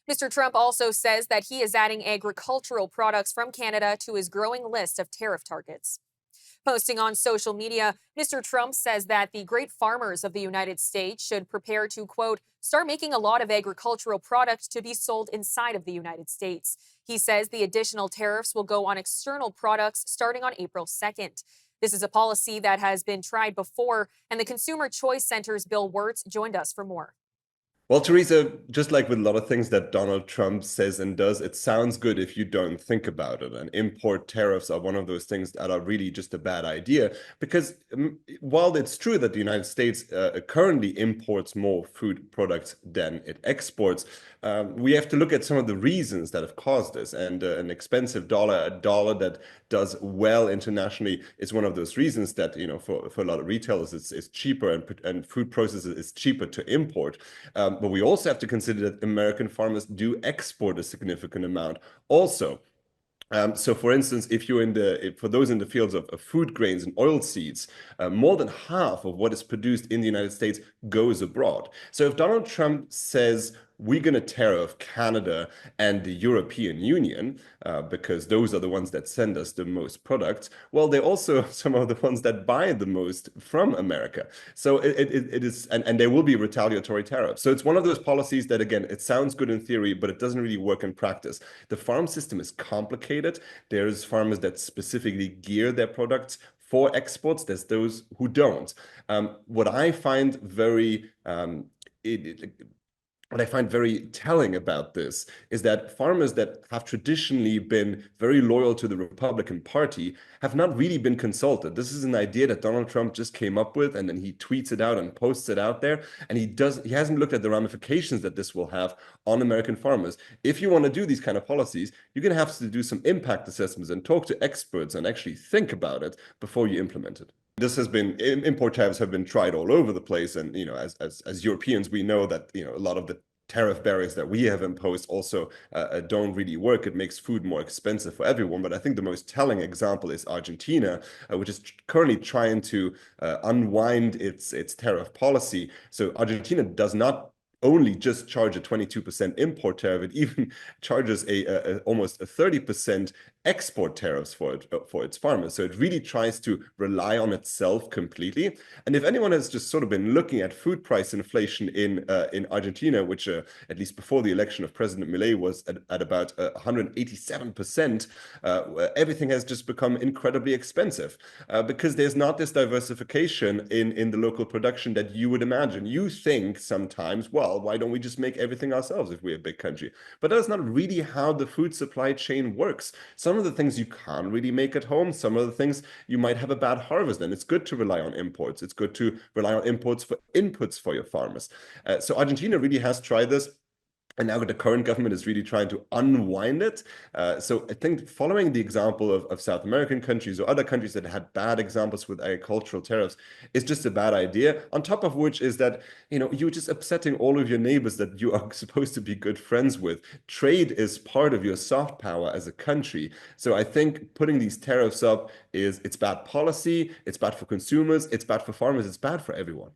Mr. Trump also says that he is adding agricultural products from Canada to his growing list of tariff targets. Posting on social media, Mr. Trump says that the great farmers of the United States should prepare to, quote, start making a lot of agricultural products to be sold inside of the United States. He says the additional tariffs will go on external products starting on April 2nd. This is a policy that has been tried before, and the Consumer Choice Center's Bill Wurtz joined us for more. Well, Theresa, just like with a lot of things that Donald Trump says and does, it sounds good if you don't think about it. And import tariffs are one of those things that are really just a bad idea because while it's true that the United States currently imports more food products than it exports, we have to look at some of the reasons that have caused this. And an expensive dollar, a dollar that does well internationally, is one of those reasons that, for a lot of retailers, it's cheaper and food processors is cheaper to import. But we also have to consider that American farmers do export a significant amount also. So, for instance, if you're for those in the fields of food grains and oil seeds, more than half of what is produced in the United States goes abroad. So if Donald Trump says we're going to tariff Canada and the European Union because those are the ones that send us the most products, well, they're also some of the ones that buy the most from America. So it is, and there will be retaliatory tariffs. So it's one of those policies that, again, it sounds good in theory, but it doesn't really work in practice. The farm system is complicated. There's farmers that specifically gear their products for exports. There's those who don't. What I find very what I find very telling about this is that farmers that have traditionally been very loyal to the Republican Party have not really been consulted. This is an idea that Donald Trump just came up with, and then he tweets it out and posts it out there, and he hasn't looked at the ramifications that this will have on American farmers. If you want to do these kind of policies, you're going to have to do some impact assessments and talk to experts and actually think about it before you implement it. This has been import tariffs have been tried all over the place, and as Europeans, we know that a lot of the tariff barriers that we have imposed also don't really work. It makes food more expensive for everyone. But I think the most telling example is Argentina, which is currently trying to unwind its tariff policy. So Argentina does not only just charge a 22% import tariff, it even charges almost a 30% export tariffs for its farmers. So it really tries to rely on itself completely. And if anyone has just sort of been looking at food price inflation in Argentina, which at least before the election of President Milei was at about 187%, everything has just become incredibly expensive because there's not this diversification in the local production that you would imagine. You think sometimes, well, why don't we just make everything ourselves if we're a big country? But that's not really how the food supply chain works. Some of the things you can't really make at home. Some of the things you might have a bad harvest, and it's good to rely on imports. It's good to rely on imports for inputs for your farmers. So Argentina really has tried this. And now the current government is really trying to unwind it. So I think following the example of South American countries or other countries that had bad examples with agricultural tariffs is just a bad idea. On top of which is that, you're just upsetting all of your neighbors that you are supposed to be good friends with. Trade is part of your soft power as a country. So I think putting these tariffs up it's bad policy, it's bad for consumers, it's bad for farmers, it's bad for everyone.